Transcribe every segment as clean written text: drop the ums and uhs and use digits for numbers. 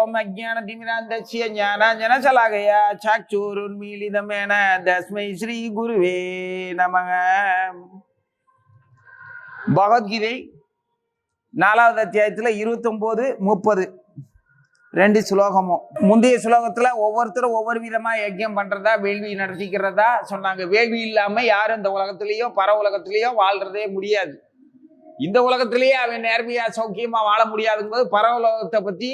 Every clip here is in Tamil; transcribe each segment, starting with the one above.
ஓம் அஜ்ஞானதிமிராந்தஸ்ய ஞானாஞ்சனசலாகயா சாக்ஷுருன்மீலிதமேன தஸ்மை ஸ்ரீ குருவே நமக. பகவத்கீதை 4வது அத்தியாயத்தில் 29, 30 2 ஸ்லோகமும். முந்தைய ஸ்லோகத்தில் ஒவ்வொருத்தரும் ஒவ்வொரு விதமாக யஜ்யம் பண்ணுறதா, வேள்வி நடத்திக்கிறதா சொன்னாங்க. வேள்வி இல்லாமல் யாரும் இந்த உலகத்திலேயோ பர உலகத்திலேயோ வாழ்றதே முடியாது. இந்த உலகத்திலேயே அவன் நேர்மையாக சௌக்கியமாக வாழ முடியாதுங்கும்போது பரவலோகத்தை பற்றி,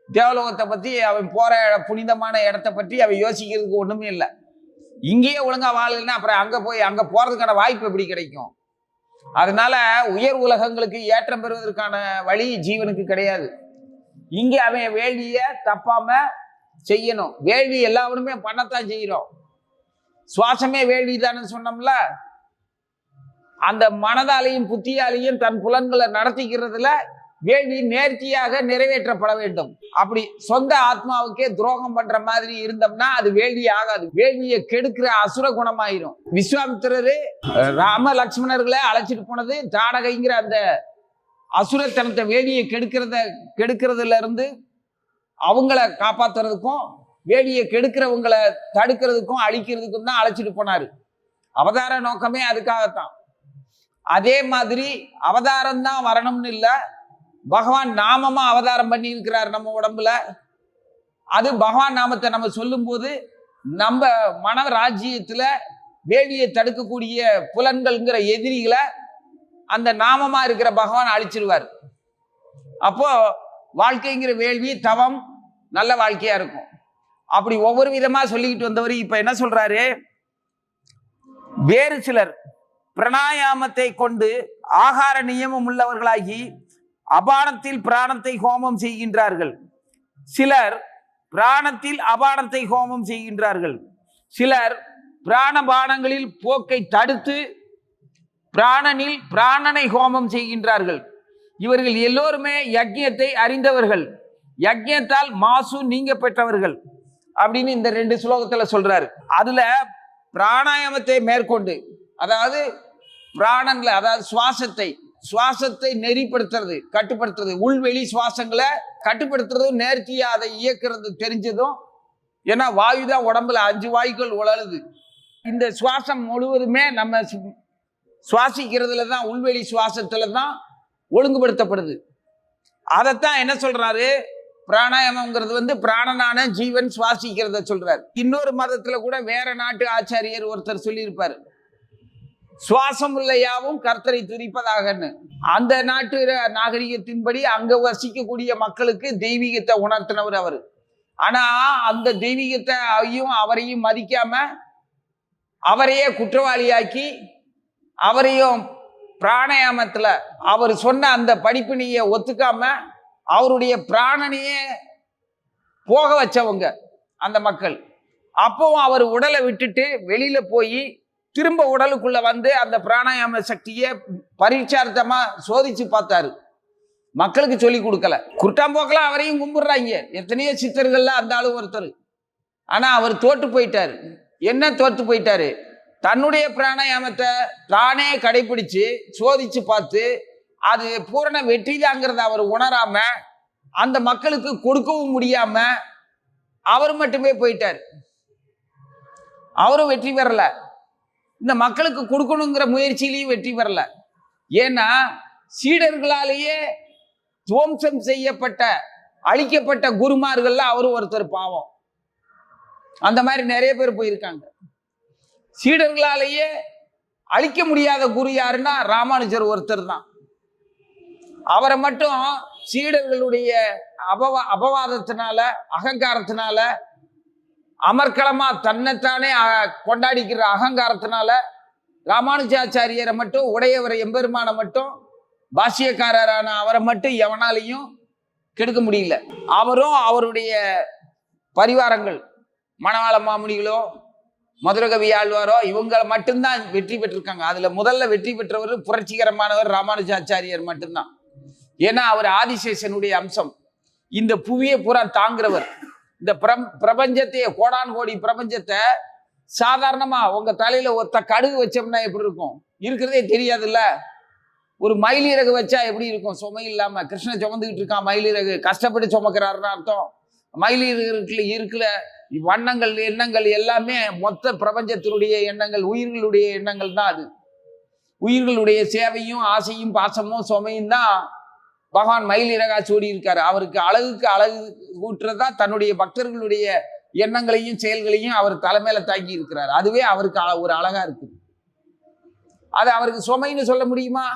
தேவலோகத்தை பற்றி, அவன் போகிற புனிதமான இடத்த பற்றி அவன் யோசிக்கிறதுக்கு ஒன்றுமே இல்லை. இங்கேயே ஒழுங்காக வாழலைன்னா அப்புறம் அங்கே போகிறதுக்கான வாய்ப்பு எப்படி கிடைக்கும்? அதனால உயர் உலகங்களுக்கு ஏற்றம் பெறுவதற்கான வழி ஜீவனுக்கு கிடையாது. இங்கே அவன் வேள்வியை தப்பாம செய்யணும். வேள்வி எல்லாவனுமே பண்ணத்தான் செய்யறோம். சுவாசமே வேள்வி தானே சொன்னோம்ல. அந்த மனதாலையும் புத்தியாலையும் தன் புலன்களை நடத்திக்கிறதுல வேள்வி நேர்த்தியாக நிறைவேற்றப்பட வேண்டும். அப்படி சொந்த ஆத்மாவுக்கே துரோகம் பண்ற மாதிரி இருந்தோம்னா அது வேள்வி ஆகாது. வேள்வியை கெடுக்கிற அசுர குணமாயிரும். விஸ்வாமித்திரரு ராம லக்ஷ்மணர்களை அழைச்சிட்டு போனது தாடகைங்கிற அந்த அசுரத்தனத்தை, வேள்வியை கெடுக்கிறதுல இருந்து அவங்கள காப்பாத்துறதுக்கும் வேள்வியை கெடுக்கிறவங்களை தடுக்கிறதுக்கும் அழிக்கிறதுக்கும் தான் அழைச்சிட்டு போனாரு. அவதார நோக்கமே அதுக்காகத்தான். அதே மாதிரி அவதாரம் தான் வரணும்னு இல்லை, பகவான் நாமமா அவதாரம் பண்ணி இருக்கிறார் நம்ம உடம்புல. அது பகவான் நாமத்தை நம்ம சொல்லும் போது நம்ம மன ராஜ்யத்துல வேள்வியை தடுக்கக்கூடிய புலன்கள்ங்கிற எதிரிகளை அந்த நாமமா இருக்கிற பகவான் அழிச்சிருவார். அப்போ வாழ்க்கைங்கிற வேள்வி தவம் நல்ல வாழ்க்கையா இருக்கும். அப்படி ஒவ்வொரு விதமா சொல்லிக்கிட்டு வந்தவர் இப்ப என்ன சொல்றாரு? வேறு சிலர் பிராணாயாமத்தை கொண்டு ஆகார நியமம் உள்ளவர்களாகி அபானத்தில் பிராணத்தை ஹோமம் செய்கின்றார்கள். சிலர் பிராணத்தில் அபானத்தை ஹோமம் செய்கின்றார்கள். சிலர் பிராணபானங்களில் போக்கை தடுத்து பிராணனில் பிராணனை ஹோமம் செய்கின்றார்கள். இவர்கள் எல்லோருமே யஜ்ஞத்தை அறிந்தவர்கள், யஜ்ஞத்தால் மாசு நீங்க பெற்றவர்கள் அப்படின்னு இந்த 2 ஸ்லோகத்துல சொல்றாரு. அதுல பிராணாயாமத்தை மேற்கொண்டு, அதாவது பிராணன்ல, அதாவது சுவாசத்தை நெறிப்படுத்துறது, கட்டுப்படுத்துறது, உள்வெளி சுவாசங்களை கட்டுப்படுத்துறது, நேர்த்தியா அதை இயக்கிறது தெரிஞ்சதும். ஏன்னா வாயு தான் உடம்புல 5 வாயுக்கள் உழலுது. இந்த சுவாசம் முழுவதுமே நம்ம சுவாசிக்கிறதுல தான், உள்வெளி சுவாசத்துல தான் ஒழுங்குபடுத்தப்படுது. அதைத்தான் என்ன சொல்றாரு? பிராணாயாமங்கிறது பிராணனான ஜீவன் சுவாசிக்கிறத சொல்றாரு. இன்னொரு மதத்துல கூட வேற நாட்டு ஆச்சாரியர் ஒருத்தர் சொல்லியிருப்பாரு, சுவாசம் இல்லையாவும் கர்த்தரை துதிப்பதாகன்னு. அந்த நாட்டு நாகரிகத்தின்படி அங்க வசிக்கக்கூடிய மக்களுக்கு தெய்வீகத்தை உணர்த்தினவர் அவர். ஆனா அந்த தெய்வீகத்தை அவரையும் மதிக்காம அவரையே குற்றவாளியாக்கி அவரையும் பிராணாயாமத்துல அவர் சொன்ன அந்த படிப்பினையை ஒத்துக்காம அவருடைய பிராணனையே போக வச்சவங்க அந்த மக்கள். அப்பவும் அவர் உடலை விட்டுட்டு வெளியில போய் திரும்ப உடலுக்குள்ள அந்த பிராணாயாம சக்தியை பரீட்சார்த்தமா சோதிச்சு பார்த்தாரு. மக்களுக்கு சொல்லி கொடுக்கல. குட்டாம்போக்கெல்லாம் அவரையும் கும்பிடுறாங்க. எத்தனையோ சித்தர்கள்ல அந்த ஆளு ஒருத்தர். ஆனா அவர் தோற்று போயிட்டாரு. என்ன தோற்று போயிட்டாரு? தன்னுடைய பிராணாயாமத்தை தானே கடைபிடிச்சு சோதிச்சு பார்த்து அது பூரண வெற்றிதாங்கிறத அவர் உணராம அந்த மக்களுக்கு கொடுக்கவும் முடியாம அவர் மட்டுமே போயிட்டார். அவரும் வெற்றி பெறல. இந்த மக்களுக்கு கொடுக்கணுங்கிற முயற்சியிலையும் வெற்றி பெறல. ஏன்னா சீடர்களாலேயே துவம்சம் செய்யப்பட்ட, அழிக்கப்பட்ட குருமார்கள்ல அவரும் ஒருத்தர். பாவம், அந்த மாதிரி நிறைய பேர் போயிருக்காங்க. சீடர்களாலேயே அழிக்க முடியாத குரு யாருன்னா ராமானுஜர் ஒருத்தர் தான். அவரை மட்டும் சீடர்களுடைய அபவாதத்தினால, அகங்காரத்தினால, அமர்க்களமா தன்னைத்தானே கொண்டாடிக்கிற அகங்காரத்தினால ராமானுஜாச்சாரியரை மட்டும், உடையவரை எம்பெருமானை மட்டும், பாஷ்யக்காரரான அவரை மட்டும் எவனாலையும் கெடுக்க முடியல. அவரும் அவருடைய பரிவாரங்கள், மணவாள மாமுனிகளோ மதுரகவி ஆழ்வாரோ இவங்களை மட்டும்தான் வெற்றி பெற்றிருக்காங்க. அதுல முதல்ல வெற்றி பெற்றவர் புரட்சிகரமானவர் ராமானுஜாச்சாரியர் மட்டும்தான். ஏன்னா அவர் ஆதிசேஷனுடைய அம்சம். இந்த புவியை பூரா தாங்குறவர். இந்த பிரபஞ்சத்தையே, கோடான் கோடி பிரபஞ்சத்தை சாதாரணமா உங்க தலையில ஒத்த கடுகு வச்சோம்னா எப்படி இருக்கும்? இருக்கிறதே தெரியாதுல்ல. ஒரு மயிலிறகு வச்சா எப்படி இருக்கும்? சுமை இல்லாம. கிருஷ்ணன் சுமந்துக்கிட்டு இருக்கான் மயிலிறகு, கஷ்டப்பட்டு சுமக்கிறாருன்னு அர்த்தம். மயிலிறகுல இருக்கிற வண்ணங்கள் எண்ணங்கள் எல்லாமே மொத்த பிரபஞ்சத்தினுடைய எண்ணங்கள், உயிர்களுடைய எண்ணங்கள் தான் அது. உயிர்களுடைய சேவையும் ஆசையும் பாசமும் சுமையும் தான் பகவான் மயிலிறகா சூடி இருக்காரு. அவருக்கு அழகுக்கு அழகு கூட்டுறதா தன்னுடைய பக்தர்களுடைய எண்ணங்களையும் செயல்களையும் அவர் தலைமையில தாக்கி இருக்கிறார். அதுவே அவருக்கு ஒரு அழகா இருக்கு. அது அவருக்கு சுமைன்னு சொல்ல முடியுமா?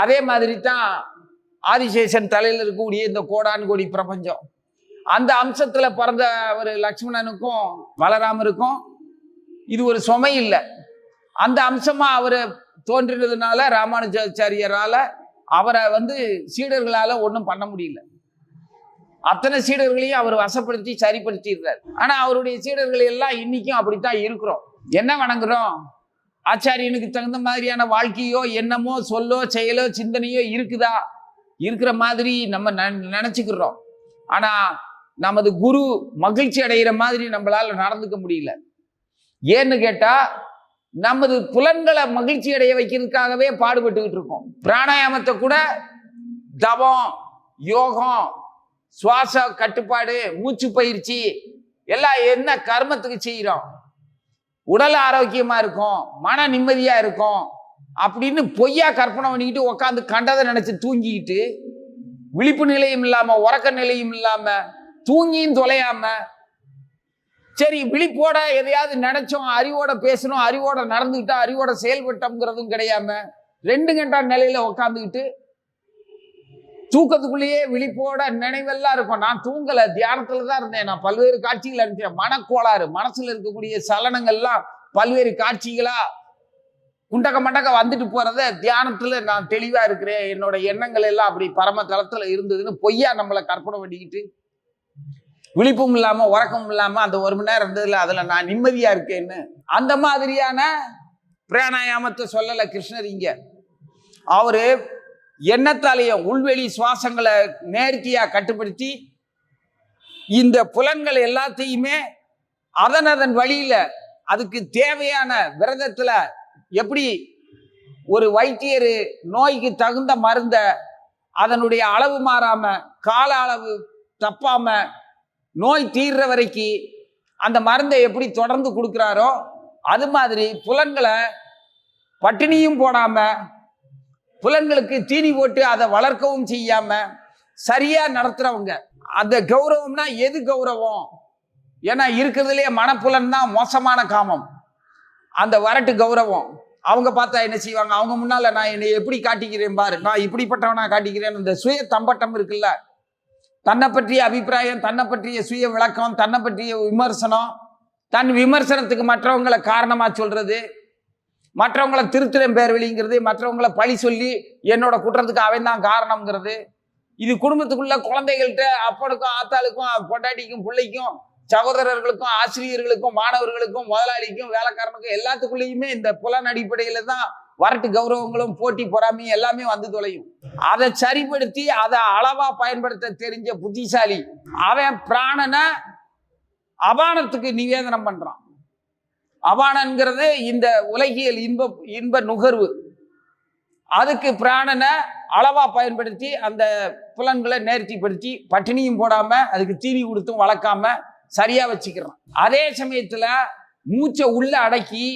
அதே மாதிரி தான் ஆதிசேஷன் தலையில் இருக்கக்கூடிய இந்த கோடான் கோடி பிரபஞ்சம். அந்த அம்சத்துல பிறந்த ஒரு லக்ஷ்மணனுக்கும் பலராமருக்கும் இது ஒரு சுமை இல்லை. அந்த அம்சமா அவரு தோன்றினதுனால ராமானுஜாச்சாரியரால அவரை சீடர்களால ஒன்றும் பண்ண முடியல. அத்தனை சீடர்களையும் அவர் வசப்படுத்தி சரிப்படுத்திடுறார். ஆனா அவருடைய சீடர்கள் எல்லாம் இன்னைக்கும் அப்படித்தான் இருக்கிறோம். என்ன வணங்குறோம்? ஆச்சாரியனுக்கு தகுந்த மாதிரியான வாழ்க்கையோ எண்ணமோ சொல்லோ செயலோ சிந்தனையோ இருக்குதா? இருக்கிற மாதிரி நம்ம நினைச்சுக்கிறோம். ஆனா நமது குரு மகிழ்ச்சி அடைகிற மாதிரி நம்மளால நடந்துக்க முடியல. ஏன்னு கேட்டா நமது புலன்களை மகிழ்ச்சி அடைய வைக்கிறதுக்காகவே பாடுபட்டுக்கிட்டு இருக்கோம். பிராணாயாமத்தை கூட தவம், யோகம், சுவாச கட்டுப்பாடு, மூச்சு பயிற்சி எல்லாம் என்ன கர்மத்துக்கு செய்யறோம்? உடல் ஆரோக்கியமா இருக்கும், மன நிம்மதியா இருக்கும் அப்படின்னு பொய்யா கற்பனை பண்ணிக்கிட்டு உட்காந்து கண்டதை நினைச்சு தூங்கிக்கிட்டு, விழிப்பு நிலையும் இல்லாம உறக்க நிலையும் இல்லாம தூங்கியும் தொலையாம, சரி விழிப்போட எதையாவது நினைச்சோம், அறிவோட பேசணும், அறிவோட நடந்துக்கிட்டோம், அறிவோட செயல்பட்டோம்ங்கிறதும் கிடையாம 2 கண்டா நிலையில உட்காந்துக்கிட்டு தூக்கத்துக்குள்ளேயே விழிப்போட நினைவெல்லாம் இருக்கும். நான் தூங்கல, தியானத்துல தான் இருந்தேன், நான் பல்வேறு காட்சிகள் அனுப்பிச்சேன். மனக்கோளாறு, மனசுல இருக்கக்கூடிய சலனங்கள்லாம் பல்வேறு காட்சிகளா குண்டக்க மண்டக்க வந்துட்டு போறத தியானத்துல நான் தெளிவா இருக்கிறேன், என்னோட எண்ணங்கள் எல்லாம் அப்படி பரம தளத்துல இருந்ததுன்னு பொய்யா நம்மளை கற்பனை பண்ணிக்கிட்டு விழிப்பும் இல்லாம உறக்கமும் இல்லாம அந்த 1 மணி நேரம் இருந்ததுல அதுல நான் நிம்மதியா இருக்கேன்னு அந்த மாதிரியான பிராணாயாமத்தை சொல்லல கிருஷ்ணர். இங்க அவரு எண்ணத்தாலேயும் உள்வெளி சுவாசங்களை நேர்த்தியா கட்டுப்படுத்தி இந்த புலன்கள் எல்லாத்தையுமே அதன் வழியில அதுக்கு தேவையான விரதத்துல எப்படி ஒரு வைத்தியர் நோய்க்கு தகுந்த மருந்த அதனுடைய அளவு மாறாம கால அளவு தப்பாம நோய் தீர்ற வரைக்கும் அந்த மருந்தை எப்படி தொடர்ந்து கொடுக்குறாரோ அது மாதிரி புலன்களை பட்டினியும் போடாம, புலன்களுக்கு தீனி போட்டு அதை வளர்க்கவும் செய்யாம சரியா நடத்துறவங்க. அந்த கௌரவம்னா எது கௌரவம்? ஏன்னா இருக்கிறதுலே மனப்புலன் தான் மோசமான காமம். அந்த வரட்டு கௌரவம் அவங்க பார்த்தா என்ன செய்வாங்க? அவங்க முன்னால நான் என்னை எப்படி காட்டிக்கிறேன் பாரு, நான் இப்படிப்பட்டவனா காட்டிக்கிறேன். இந்த சுய தம்பட்டம் இருக்குல்ல, தன்னை பற்றிய அபிப்பிராயம், தன்னை பற்றிய சுய விளக்கம், தன்னை பற்றிய விமர்சனம், தன் விமர்சனத்துக்கு மற்றவங்களை காரணமா சொல்றது, மற்றவங்களை திருத்திரம் பேர் வெளிங்கிறது, மற்றவங்களை பழி சொல்லி என்னோட குற்றத்துக்கு அவன் தான் காரணம்ங்கிறது. இது குடும்பத்துக்குள்ள குழந்தைகள்கிட்ட அப்பனுக்கும் ஆத்தாளுக்கும் பொண்டாட்டிக்கும் பிள்ளைக்கும் சகோதரர்களுக்கும் ஆசிரியர்களுக்கும் மாணவர்களுக்கும் முதலாளிக்கும் வேலைக்காரனுக்கும் எல்லாத்துக்குள்ளேயுமே இந்த புலன் அடிப்படையில தான் வரட்டு கௌரவங்களும் போட்டி பொறாமையும் எல்லாமே வந்து தொலையும். அதை சரிப்படுத்தி அதை அளவா பயன்படுத்த தெரிஞ்ச புத்திசாலி அவன் பிராணனை அபானத்துக்கு நிவேதனம் பண்றான். அபானங்கிறது இந்த உலகியல் இன்ப நுகர்வு. அதுக்கு பிராணனை அளவா பயன்படுத்தி அந்த புலன்களை நேர்த்திப்படுத்தி பட்டினியும் போடாம அதுக்கு தீனி கொடுத்தும் வளர்க்காம சரியா வச்சுக்கிறான். அதே சமயத்துல மூச்சை உள்ள அடக்கி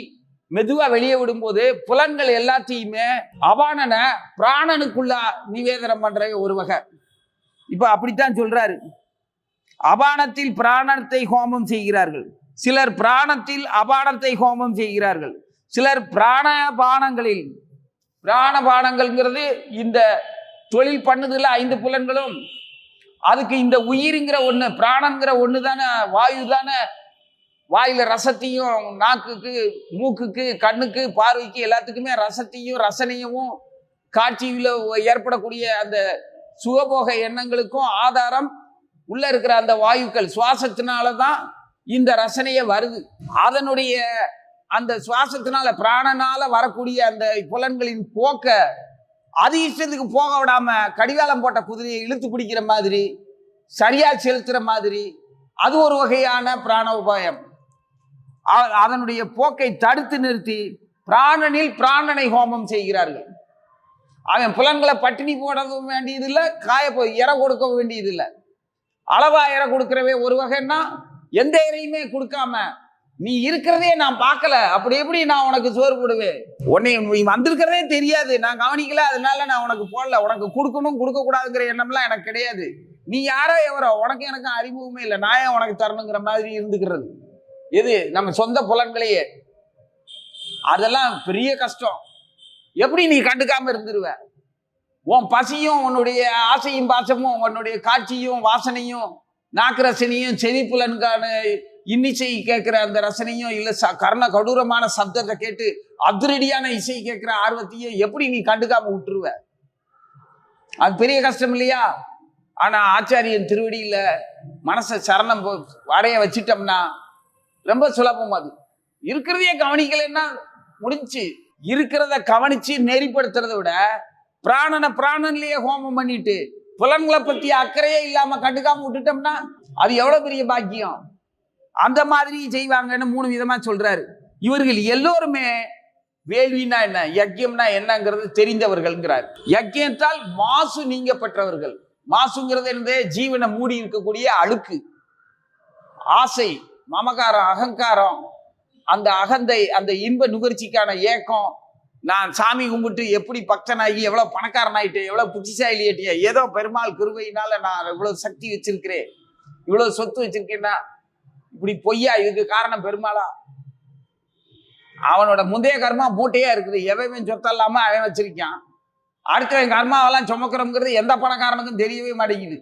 மெதுவா வெளியே விடும்போது புலன்கள் எல்லாத்தையுமே அபானனை பிராணனுக்குள்ள நிவேதனம் பண்ற ஒரு வகை. இப்ப அப்படித்தான் சொல்றாரு, அபானத்தில் பிராணத்தை ஹோமம் செய்கிறார்கள் சிலர், பிராணத்தில் அபானத்தை ஹோமம் செய்கிறார்கள் சிலர். பிராணபானங்களில், பிராணபானங்கள்ங்கிறது இந்த தொழில் பண்ணுதுல 5 புலன்களும், அதுக்கு இந்த உயிருங்கிற ஒண்ணு, பிராணங்கிற ஒண்ணு தானே, வாயு தானே வாயில ரசத்தையும், நாக்குக்கு மூக்குக்கு கண்ணுக்கு பார்வைக்கு எல்லாத்துக்குமே ரசத்தையும் ரசனையும் காட்சியில ஏற்படக்கூடிய அந்த சுகபோக எண்ணங்களுக்கும் ஆதாரம் உள்ள இருக்கிற அந்த வாயுக்கள். சுவாசத்தினாலதான் இந்த ரசனையே வருது. அதனுடைய அந்த சுவாசத்தினால பிராணனால வரக்கூடிய அந்த புலன்களின் போக்க அது இஷ்டத்துக்கு போக விடாம கடிகாலம் போட்ட குதிரையை இழுத்து பிடிக்கிற மாதிரி சரியா செலுத்துற மாதிரி அது ஒரு வகையான பிராண உபாயம். அதனுடைய போக்கை தடுத்து நிறுத்தி பிராணனில் பிராணனை ஹோமம் செய்கிறார்கள். அவன் புலன்களை பட்டினி போடவும் வேண்டியதில்லை, இற கொடுக்க வேண்டியதில்லை. அளவா இறை கொடுக்கிறவே ஒரு வகைன்னா எந்த இறையுமே கொடுக்காம நீ இருக்கிறதே நான் பார்க்கல, அப்படி எப்படி நான் உனக்கு சோறு போடுவேன்? உன்னை நீ வந்திருக்கிறதே தெரியாது, நான் கவனிக்கல, அதனால நான் உனக்கு போடல. உனக்கு கொடுக்கணும் கொடுக்க கூடாதுங்கிற எண்ணம்லாம் எனக்கு கிடையாது. நீ யாரோ எவரோ, உனக்கு எனக்கு அறிமுகமே இல்லை, நான் ஏன் உனக்கு தரணுங்கிற மாதிரி இருந்துக்கிறது. எது நம்ம சொந்த புலன்களையே, அதெல்லாம் பெரிய கஷ்டம். எப்படி நீ கண்டுக்காம இருந்துருவ? உன் பசியும் உன்னுடைய ஆசையும் பாசமும் உன்னுடைய காட்சியும் வாசனையும் நாக்கு ரசனையும் செவி புலன்கான இன்னிசை கேட்கிற அந்த ரசனையும் இல்ல கர்ண கடூரமான சப்தத்தை கேட்டு அதிரடியான இசை கேட்கிற ஆர்வத்தையும் எப்படி நீ கண்டுக்காம விட்டுருவ? அது பெரிய கஷ்டம் இல்லையா? ஆனா ஆச்சாரியன் திருவடியில மனசை சரணம் அடைய வச்சிட்டோம்னா ரொம்ப சுலபம். அது இருக்கிறதையே கவனிக்கலைன்னா முடிஞ்சு. இருக்கிறத கவனிச்சு நெறிப்படுத்துறத விட பிராணனை பிராணன்லயே ஹோமம் பண்ணிட்டு புலன்களை பத்தி அக்கறையே இல்லாம கண்டுக்காம விட்டுட்டோம்னா அது எவ்வளவு பெரிய பாக்கியம். அந்த மாதிரி செய்வாங்கன்னு 3 விதமா சொல்றாரு. இவர்கள் எல்லோருமே வேள்வினா என்ன, யஜ்யம்னா என்னங்கிறது தெரிந்தவர்கள்ங்கிறார். யஜ்யத்தால் மாசு நீங்க பெற்றவர்கள். மாசுங்கிறது என்னது? ஜீவனை மூடி இருக்கக்கூடிய அழுக்கு, ஆசை, மமகாரம், அகங்காரம், அந்த அகந்தை, அந்த இன்ப நுகர்ச்சிக்கான ஏக்கம். நான் சாமி கும்பிட்டு எப்படி பக்தனாகி எவ்வளவு பணக்காரன் ஆயிட்டேன், எவ்வளவு புத்திசாலி ஆயிட்டேன், ஏதோ பெருமாள் கிருபையினால நான் இவ்வளவு சக்தி வச்சிருக்கிறேன், இவ்வளவு சொத்து வச்சிருக்கேன்னா இப்படி பொய்யா? இதுக்கு காரணம் பெருமாளா? அவனோட முந்தைய கர்மா மூட்டையா இருக்குது. எவன் சொத்தம் இல்லாம அவன் வச்சிருக்கான். அடுத்தவன் கர்மாவெல்லாம் சுமக்கிறோங்கிறது எந்த பணக்காரனுக்கும் தெரியவே மாட்டேங்குது.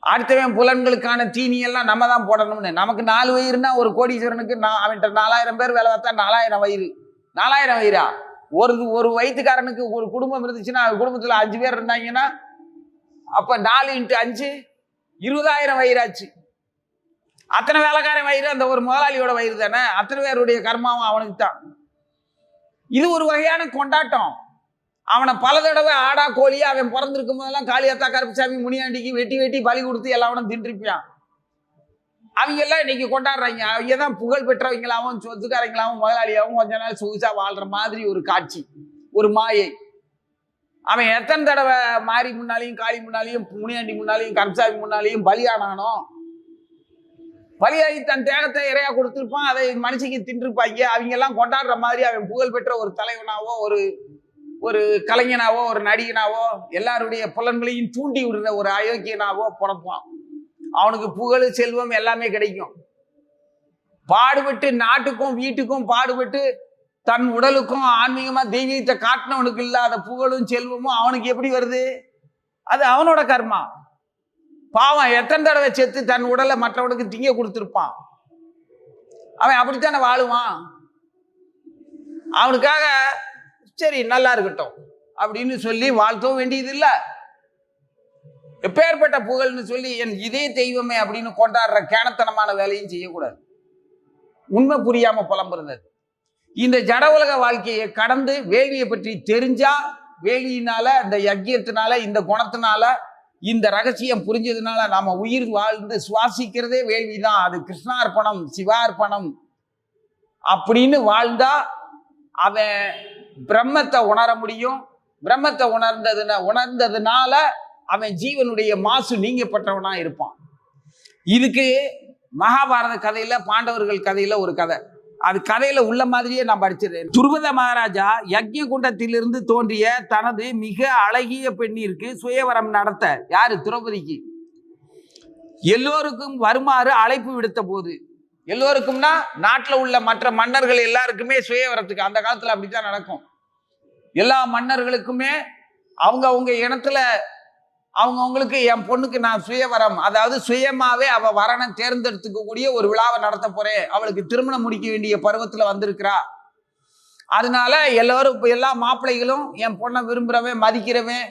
அடுத்தவன் புலன்களுக்கான தீனியெல்லாம் நம்ம தான் போடணும்னு. நமக்கு 4 வயிறுனா ஒரு கோடீஸ்வரனுக்கு அவன்கிட்ட 4000 பேர் வேலை பார்த்தா 4000 வயிறு. 4000 வயிறா? ஒரு வயிற்றுக்காரனுக்கு ஒரு குடும்பம் இருந்துச்சுன்னா குடும்பத்துல 5 பேர் இருந்தாங்கன்னா அப்ப 4 × 5 20,000 வயிறாச்சு. அத்தனை வேலைக்காரன் வயிறு அந்த ஒரு முதலாளியோட வயிறு தானே. அத்தனை பேருடைய கர்மாவும் அவனுக்கு தான். இது ஒரு வகையான கொண்டாட்டம். அவனை பல தடவை ஆடா கோழியா அவன் பிறந்திருக்கும் போதெல்லாம் காளியாத்தா கருப்புசாமி முனியாண்டிக்கு வெட்டி வெட்டி பலி கொடுத்து எல்லாவனும் தின்றிருப்பான். அவங்க எல்லாம் இன்னைக்கு கொண்டாடுறாங்க. அவங்க தான் புகழ் பெற்றவங்களாவும் சொத்துக்காரங்களாவும் முதலாளியாவும் கொஞ்ச நாள் சொகுசா வாழ்ற மாதிரி ஒரு காட்சி, ஒரு மாயை. அவன் எத்தனை தடவை மாரி முன்னாலையும் காளி முன்னாலையும் முனியாண்டி முன்னாலையும் கருப்புசாமி முன்னாலையும் பலியானானோ, பலியாகி தன் தேகத்தை இறையா கொடுத்துருப்பான். அதை மனுஷங்க தின்றுப்பாங்க. அவங்க எல்லாம் கொண்டாடுற மாதிரி அவன் புகழ் பெற்ற ஒரு தலைவனாவோ ஒரு கலைஞனாவோ ஒரு நடிகனாவோ எல்லாருடைய புலன்களையும் தூண்டி விடுற ஒரு அயோக்கியனாவோ பிறப்பான். அவனுக்கு புகழ் செல்வம் எல்லாமே கிடைக்கும். பாடுபட்டு நாட்டுக்கும் வீட்டுக்கும் பாடுபட்டு தன் உடலுக்கும் ஆன்மீகமா தெய்வீகத்தை காட்டினவனுக்கு இல்லாத புகழும் செல்வமும் அவனுக்கு எப்படி வருது? அது அவனோட கர்மா. பாவம் எத்தனை தடவை செத்து தன் உடலை மற்றவனுக்கு திங்க கொடுத்துருப்பான். அவன் அப்படித்தானே வாழுவான். அவனுக்காக சரி நல்லா இருக்கட்டும் அப்படின்னு சொல்லி வாழ்த்தவும் வேண்டியது இல்லை. எப்பேற்பட்ட புகழ்னு சொல்லி என் இதே தெய்வமே அப்படின்னு கொண்டாடுற கேணத்தனமான வேலையும் செய்யக்கூடாது. உண்மை புரியாம புலம்புறது. இந்த ஜட உலக வாழ்க்கையை கடந்து வேள்வியை பற்றி தெரிஞ்சா, வேள்வியினால இந்த யஜ்யத்தினால இந்த குணத்தினால இந்த ரகசியம் புரிஞ்சதுனால நாம உயிர் வாழ்ந்து சுவாசிக்கிறதே வேள்விதான். அது கிருஷ்ணார்ப்பணம் சிவார்ப்பணம் அப்படின்னு வாழ்ந்தா அவன் பிரம்மத்தை உணர முடியும். பிரம்மத்தை உணர்ந்ததுனால அவன் ஜீவனுடைய மாசு நீங்கப்பட்டவனா இருப்பான். இதுக்கு மகாபாரத கதையில பாண்டவர்கள் கதையில ஒரு கதை, அது கதையில உள்ள மாதிரியே நான் படிச்சிருக்கேன். துருபத மகாராஜா யக்ஞ குண்டத்திலிருந்து தோன்றிய தனது மிக அழகிய பெண்ணிற்கு சுயவரம் நடத்த, யாரு? திரௌபதிக்கு எல்லோருக்கும் வருமாறு அழைப்பு விடுத்த போது, எல்லோருக்கும்னா நாட்டில் உள்ள மற்ற மன்னர்கள் எல்லாருக்குமே சுயவரத்துக்கு, அந்த காலத்துல அப்படித்தான் நடக்கும். எல்லா மன்னர்களுக்குமே அவங்க இனத்துல அவங்களுக்கு என் பொண்ணுக்கு நான் சுயவரம், அதாவது சுயமாவே அவ வரனை தேர்ந்தெடுத்துக்கக்கூடிய ஒரு விழாவை நடத்த போறேன், அவளுக்கு திருமணம் முடிக்க வேண்டிய பருவத்துல வந்திருக்கிறா, அதனால எல்லாரும் எல்லா மாப்பிள்ளைகளும் என் பொண்ணை விரும்புறவன் மதிக்கிறவன்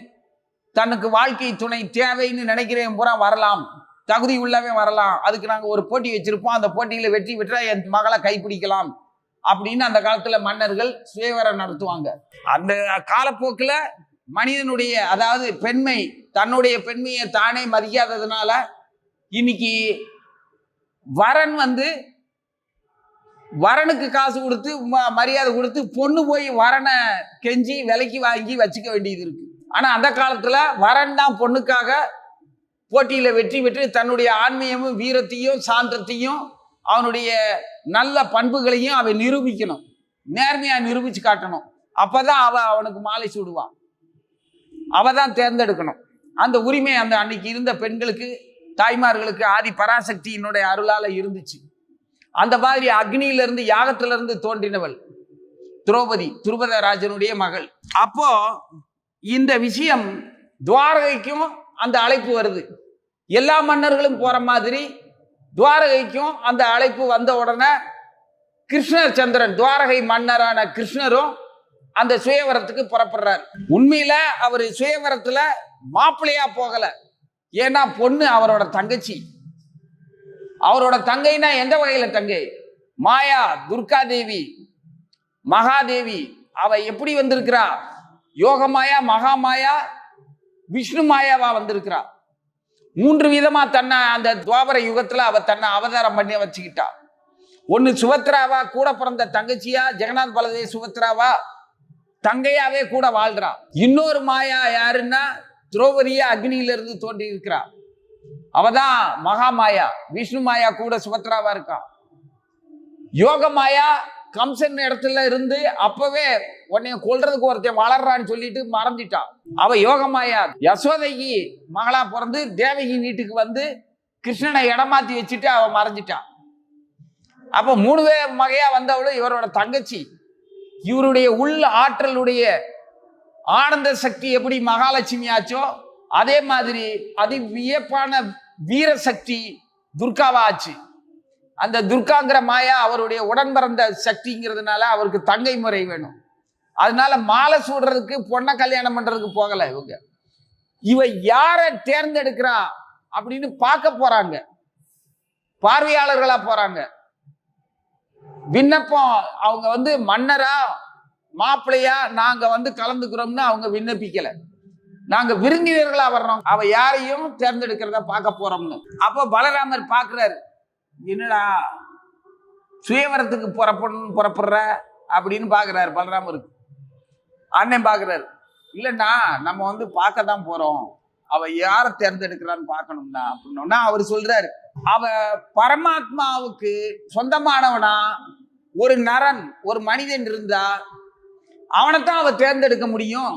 தனக்கு வாழ்க்கை துணை தேவைன்னு நினைக்கிறவன் பூரா வரலாம், தகுதி உள்ளவன் வரலாம், அதுக்கு நாங்க ஒரு போட்டி வச்சிருப்போம், அந்த போட்டியில வெற்றி பெற்றா என் மகளை கைப்பிடிக்கலாம் அப்படின்னு அந்த காலத்துல மன்னர்கள் சுயவரம் நடத்துவாங்க. அந்த காலப்போக்கில் மனிதனுடைய அதாவது பெண்மை, தன்னுடைய பெண்மையை தானே மதிக்காததுனால இன்னைக்கு வரன் வரனுக்கு காசு கொடுத்து மரியாதை கொடுத்து பொண்ணு போய் வரனை கெஞ்சி விலைக்கு வாங்கி வச்சுக்க வேண்டியது இருக்கு. ஆனா அந்த காலத்துல வரன் தான் பொண்ணுக்காக போட்டியில வெற்றி பெற்று தன்னுடைய ஆன்மீகமும் வீரத்தையும் சாந்தத்தையும் அவனுடைய நல்ல பண்புகளையும் அவன் நிரூபிக்கணும், நேர்மையா நிரூபிச்சு காட்டணும். அப்பதான் அவனுக்கு மாலை சூடுவான், அவதான் தேர்ந்தெடுக்கணும். அந்த உரிமை அந்த அன்னைக்கு இருந்த பெண்களுக்கு, தாய்மார்களுக்கு ஆதி பராசக்தியினுடைய அருளால இருந்துச்சு. அந்த மாதிரி அக்னியிலிருந்து யாகத்திலிருந்து தோன்றினவள் திரௌபதி, துருபதராஜனுடைய மகள். அப்போ இந்த விஷயம் துவாரகைக்கும் அந்த அழைப்பு வருது. எல்லா மன்னர்களும் போற மாதிரி துவாரகைக்கும் அந்த அழைப்பு வந்த உடனே கிருஷ்ணர் சந்திரன், துவாரகை மன்னரான கிருஷ்ணரும் அந்த சுயவரத்துக்கு புறப்படுறார். உண்மையில அவர் சுயவரத்துல மாப்பிள்ளையா போகல, ஏன்னா பொண்ணு அவரோட தங்கச்சி. அவரோட தங்கைனா எந்த வகையில தங்கை? மாயா, துர்காதேவி, மகாதேவி. அவ எப்படி வந்திருக்கிறா? யோகமாயா, மகாமாயா, விஷ்ணு மாயாவா வந்திருக்கிறா. 3 விதமா தன்னை அந்த துவாபர யுகத்துல அவ தன்னை அவதாரம் பண்ணி வச்சுக்கிட்டா. ஒன்னு சுபத்ராவா, கூட பிறந்த தங்கச்சியா, ஜெகநாத் பலதேவ சுபத்ராவா தங்கையாவே கூட வாழ்றா. இன்னொரு மாயா யாருன்னா திரௌபதியா அக்னியிலிருந்து தோன்றி இருக்கிறா, அவதான் மகாமாயா. விஷ்ணு மாயா கூட சுபத்ராவா இருக்கா. யோக மாயா கம்சன் இடத்துல இருந்து அப்பவே உன்னைய கொல்றதுக்கு ஒருத்தன் வளர்றான்னு சொல்லிட்டு மறந்துட்டான். அவ யோகமாயா யசோதைக்கு மகளா பிறந்து தேவகி வீட்டுக்கு வந்து கிருஷ்ணனை இடமாத்தி வச்சுட்டு அவ மறைஞ்சிட்டான். அப்ப 3 வகையா வந்தவளும் இவரோட தங்கச்சி. இவருடைய உள் ஆற்றலுடைய ஆனந்த சக்தி எப்படி மகாலட்சுமி ஆச்சோ அதே மாதிரி அதி வியப்பான வீர சக்தி துர்காவா ஆச்சு. அந்த துர்காங்கிற மாயா அவருடைய உடன் பிறந்த சக்திங்கிறதுனால அவருக்கு தங்கை முறை வேணும். அதனால மாலை சூடுறதுக்கு, பொண்ணை கல்யாணம் பண்றதுக்கு போகல. இவ யாரை தேர்ந்தெடுக்கிறா அப்படின்னு பார்க்க போறாங்க, பார்வையாளர்களா போறாங்க. விண்ணப்பம் அவங்க மன்னரா மாப்பிள்ளையா நாங்க கலந்துக்கிறோம்னு அவங்க விண்ணப்பிக்கல, நாங்க விருந்தினர்களா வர்றோம், அவ யாரையும் தேர்ந்தெடுக்கிறத பார்க்க போறோம்னு. அப்போ பலராமர் பார்க்கிறாரு, என்னடா சுயவரத்துக்கு புறப்படுற அப்படின்னு பாக்குறாரு. பலராமருக்கு அண்ணன் பாக்குறாரு, இல்லைன்னா நம்ம பார்க்க தான் போறோம், அவ யாரை தேர்ந்தெடுக்கிறான்னு பார்க்கணும்னா அப்படின்னா அவர் சொல்றாரு, அவ பரமாத்மாவுக்கு சொந்தமானவனா ஒரு நரன், ஒரு மனிதன் இருந்தா அவனைத்தான் அவ தேர்ந்தெடுக்க முடியும்.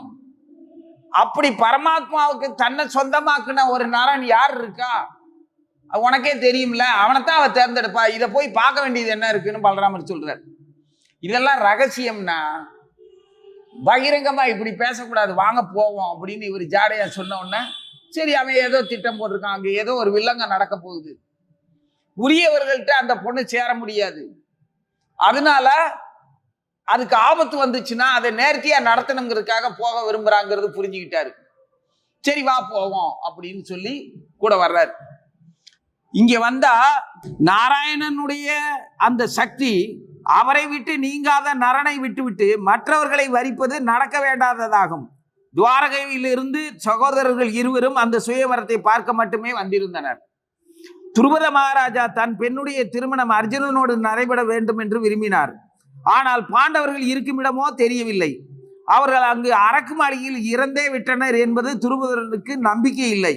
அப்படி பரமாத்மாவுக்கு தன்னை சொந்தமாக்குன ஒரு நரன் யார் இருக்கா உனக்கே தெரியும்ல, அவனைத்தான் அவ தேர்ந்தெடுப்பா. இதை போய் பார்க்க வேண்டியது என்ன இருக்குன்னு பலராமர் சொல்றாரு. இதெல்லாம் ரகசியம்னா பகிரங்கமா இப்படி பேசக்கூடாது, வாங்க போவோம் அப்படின்னு இவர் ஜாடையா சொன்ன உடனே சரி, அவன் ஏதோ திட்டம் போட்டிருக்கான், அங்க ஏதோ ஒரு வில்லங்க நடக்க போகுது, உரியவர்கள்ட்ட அந்த பொண்ணு சேர முடியாது, அதனால அதுக்கு ஆபத்து வந்துச்சுன்னா அதை நேர்த்தியா நடத்தணுங்கிறதுக்காக போக விரும்புறாங்கிறது புரிஞ்சுக்கிட்டாரு. சரி வா போவோம் அப்படின்னு சொல்லி கூட வர்றாரு. இங்க வந்தா நாராயணனுடைய அந்த சக்தி அவரை விட்டு நீங்காத நரனை விட்டுவிட்டு மற்றவர்களை வரிப்பது நடக்க வேண்டாததாகும். துவாரகையிலிருந்து சகோதரர்கள் இருவரும் அந்த சுயவரத்தை பார்க்க மட்டுமே வந்திருந்தனர். துருபத மகாராஜா தன் பெண்ணுடைய திருமணம் அர்ஜுனனோடு நடைபெற வேண்டும் என்று விரும்பினார். ஆனால் பாண்டவர்கள் இருக்கும் இடமோ தெரியவில்லை. அவர்கள் அங்கு அரக்கு மாளிகையில் இறந்தே விட்டனர் என்பது துருபதனுக்கு நம்பிக்கை இல்லை.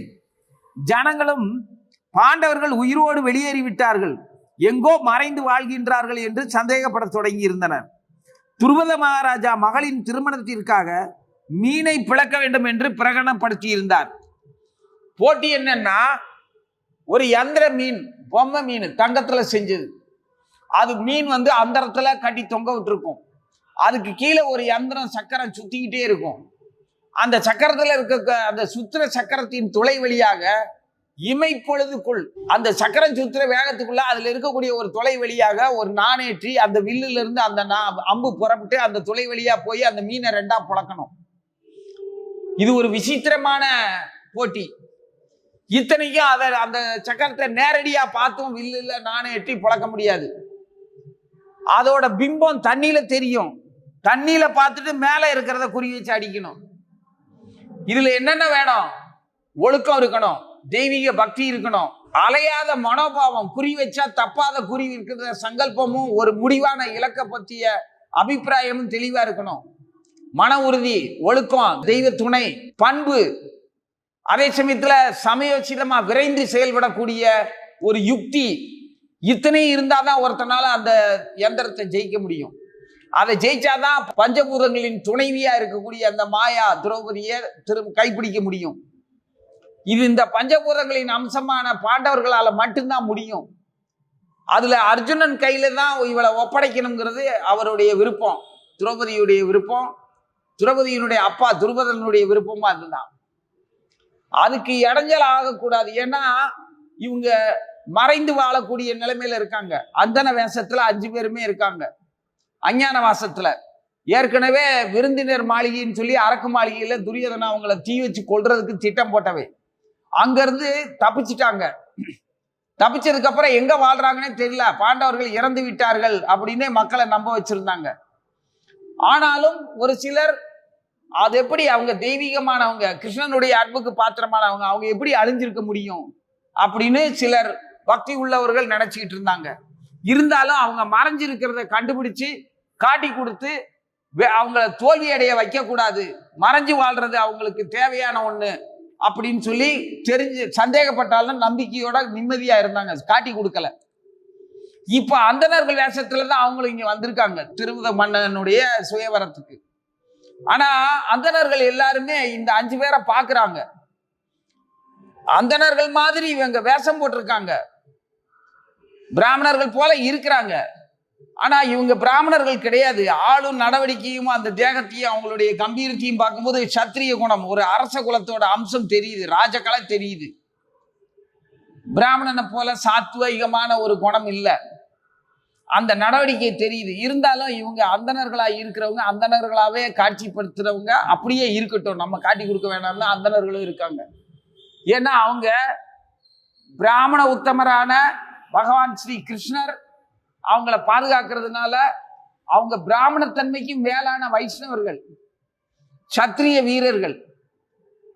ஜனங்களும் பாண்டவர்கள் உயிரோடு வெளியேறிவிட்டார்கள், எங்கோ மறைந்து வாழ்கின்றார்கள் என்று சந்தேகப்பட தொடங்கி இருந்தனர். துருபத மகாராஜா மகளின் திருமணத்திற்காக மீனை பிளக்க வேண்டும் என்று பிரகடனப்படுத்தி இருந்தார். போட்டி என்னன்னா, ஒரு யந்திர மீன், பொம்மை மீன், தங்கத்துல செஞ்சது. அது மீன் அந்தரத்துல கட்டி தொங்க விட்டுருக்கும். அதுக்கு கீழே ஒரு யந்திரம் சக்கரம் சுத்திக்கிட்டே இருக்கும். அந்த சக்கரத்துல இருக்க அந்த சுத்திர சக்கரத்தின் துளை வழியாக இமைப்பொழுதுக்குள் அந்த சக்கரம் சுத்திர வேகத்துக்குள்ள அதுல இருக்கக்கூடிய ஒரு துளை வழியாக ஒரு நாணேற்றி அந்த வில்லுல இருந்து அந்த அம்பு புறப்பட்டு அந்த துளை வழியா போய் அந்த மீனை 2ஆ புழக்கணும். இது ஒரு விசித்திரமான போட்டி. இத்தனைக்கும் அதை அந்த சக்கரத்தை நேரடியா பார்த்தும் வில்லுல நாணேற்றி புழக்க முடியாது. அதோட பிம்பம் தண்ணியில தெரியும். தண்ணியில பார்த்துட்டு மேல இருக்கிறத குறி வச்சு அடிக்கணும். இதுல என்னென்ன வேணும்? ஒழுக்கம் இருக்கணும், தெய்வீக பக்தி இருக்கணும், அலையாத மனோபாவம், குறி வச்சா தப்பாத குறி இருக்கிற சங்கல்பமும் ஒரு முடிவான இலக்க பற்றிய அபிப்பிராயமும் தெளிவா இருக்கணும். மன உறுதி, ஒழுக்கம், தெய்வ துணை, பண்பு, அதே சமயத்துல சமயோசிதமா விரைந்து செயல்படக்கூடிய ஒரு யுக்தி, இத்தனை இருந்தாதான் ஒருத்தனால அந்த யந்திரத்தை ஜெயிக்க முடியும். அதை ஜெயிச்சாதான் பஞ்சபூதங்களின் துணைவியா இருக்கக்கூடிய அந்த மாயா திரௌபதியை கைப்பிடிக்க முடியும். இது இந்த பஞ்சபூதங்களின் அம்சமான பாண்டவர்களால மட்டும்தான் முடியும். அதுல அர்ஜுனன் கையில தான் இவளை ஒப்படைக்கணுங்கிறது அவருடைய விருப்பம், திரௌபதியுடைய விருப்பம், திரௌபதியினுடைய அப்பா துருபதனுடைய விருப்பமா அதுதான். அதுக்கு இடைஞ்சல் ஆகக்கூடாது. ஏன்னா இவங்க மறைந்து வாழக்கூடிய நிலைமையில இருக்காங்க. அந்தன வேஷத்துல 5 பேருமே இருக்காங்க. அஞ்ஞான வாசத்துல ஏற்கனவே விருந்தினர் மாளிகைன்னு சொல்லி அரக்கு மாளிகையில துரியோதனா அவங்கள தீ வச்சு கொல்றதுக்கு திட்டம் போட்டவை. அங்கிருந்து தப்பிச்சிட்டாங்க. தப்பிச்சதுக்கு அப்புறம் எங்க வாழ்றாங்கன்னே தெரியல. பாண்டவர்கள் இறந்து விட்டார்கள் அப்படின்னே மக்களை நம்ப வச்சிருந்தாங்க. ஆனாலும் ஒரு சிலர் அது எப்படி அவங்க தெய்வீகமானவங்க, கிருஷ்ணனுடைய அன்புக்கு பாத்திரமானவங்க, அவங்க எப்படி அழிஞ்சிருக்க முடியும் அப்படின்னு சிலர் பக்தி உள்ளவர்கள் நினைச்சுக்கிட்டு இருந்தாங்க. இருந்தாலும் அவங்க மறைஞ்சிருக்கிறத கண்டுபிடிச்சு காட்டி கொடுத்து அவங்கள தோல்வி அடைய வைக்க கூடாது, மறைஞ்சு வாழ்றது அவங்களுக்கு தேவையான ஒண்ணு அப்படின்னு சொல்லி தெரிஞ்சு சந்தேகப்பட்டாலும் நம்பிக்கையோட நிம்மதியா இருந்தாங்க, காட்டி கொடுக்கல. இப்ப அந்தணர்கள் வேஷத்துலதான் அவங்களும் இங்க வந்திருக்காங்க திருமுத மன்னனுடைய சுயவரத்துக்கு. ஆனா அந்தணர்கள் எல்லாருமே இந்த 5 பேரை பாக்குறாங்க. அந்தணர்கள் மாதிரி இவங்க வேஷம் போட்டிருக்காங்க, பிராமணர்கள் போல இருக்கிறாங்க. ஆனா இவங்க பிராமணர்கள் கிடையாது. ஆளும் நடவடிக்கையும் அந்த தேகத்தையும் அவங்களுடைய கம்பீரத்தையும் பார்க்கும்போது சத்திரிய குணம், ஒரு அரச குலத்தோட அம்சம் தெரியுது, ராஜகலை தெரியுது. பிராமணனை போல சாத்வீகமான ஒரு குணம் இல்லை, அந்த நடவடிக்கை தெரியுது. இருந்தாலும் இவங்க அந்தணர்களா இருக்கிறவங்க, அந்தணர்களாவே காட்சிப்படுத்துறவங்க அப்படியே இருக்கட்டும், நம்ம காட்டி கொடுக்க வேண்டாம்னு அந்தணர்களும் இருக்காங்க. ஏன்னா அவங்க பிராமண உத்தமரான பகவான் ஸ்ரீ கிருஷ்ணர் அவங்கள பாதுகாக்கிறதுனால அவங்க பிராமணத்தன்மைக்கு மேலான வைஷ்ணவர்கள், சத்திரிய வீரர்கள்,